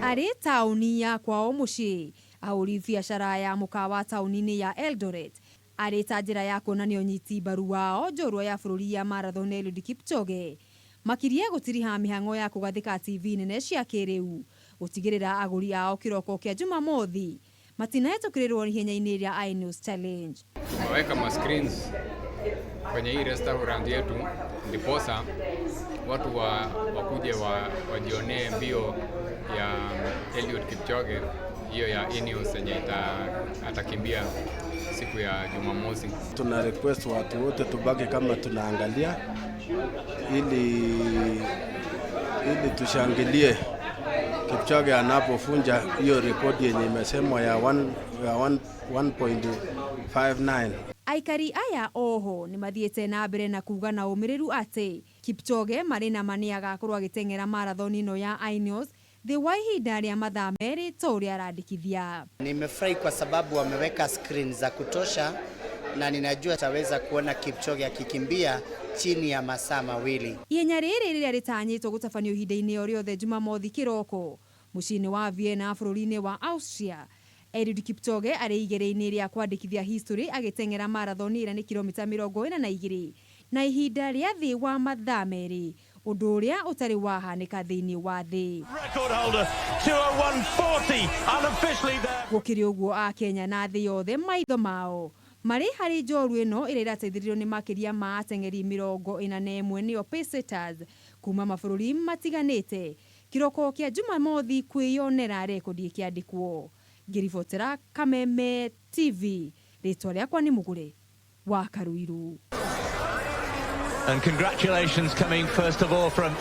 Arĩ taũni ya kwao mũciĩ, ahũri biacara ya mukawa taũni-inĩ ya Eldoret arĩ ta njĩra ya kuonania ũnyiti mbaru wao njorua ya bũrũri ya marathon Eliud Kipchoge. Makĩria gũtiriha mĩhang'o ya kũgathĩka TV nene cia kĩrĩu gũtigĩrĩra agũri ao kĩroko kĩa Jumamothi matinahĩtũkĩrĩrwo ihenya-inĩ rĩa INEOS challenge. Waweka ma-screens kwenye hii restaurant yetu ndiposa watu wakuje wajionee mbio ya Eliud Kipchoge, hiyo ya INEOS yenye atakimbia siku ya Jumamosi. Tuna request watu wote tubaki kama tunaangalia ili tushangilie Kipchoge anapofunja hiyo rekodi yenye imesemwa ya 1.59. Aikari aya oho ni mathiĩte na mbere na kuga na ũmĩrĩru atĩ Kipchoge marĩ na ma nĩ agakorwo agĩteng'era marathon ino ya INEOS thĩ wa ihinda rĩa mathaa merĩ ta ũrĩa arandĩkithia. Nimefurahi kwa sababu wameweka screen za kutosha na ninajua ataweza kuona Kipchoge akikimbia chini ya masaa mawili. Ihenya rĩrĩ rĩrĩa rĩtanyĩtwo gũtabanio ihinda-inĩ o rĩothe Jumamothi kĩroko mũciĩ-inĩ wa Vienna bũrũri-inĩ wa Austria. Eliud Kipchoge arĩ igeria-inĩ rĩa kwandĩkithia history agĩteng'era marathon ĩrĩa nĩ kilomita 42 na ihinda rĩa thĩ wa mathaa merĩ, ũndũ ũrĩa ũtarĩ wahanĩka thĩinĩ wa thĩ. Gũkĩrĩ ũguo a Kenya na thĩ yothe maitho mao marĩ harĩ njoru ĩno ĩrĩa ĩrateithĩrĩrio nĩ makĩria ma ateng'eri 41 nĩo pacesetters kuma mabũrũri matiganĩte kĩroko kĩa Jumamothi kwĩyonera rekondi ĩkĩandĩkwo. Ngĩribotera Kameme TV, rĩtwa rĩakwa nĩ Mũgũre wa Karuiru. And congratulations coming first of all from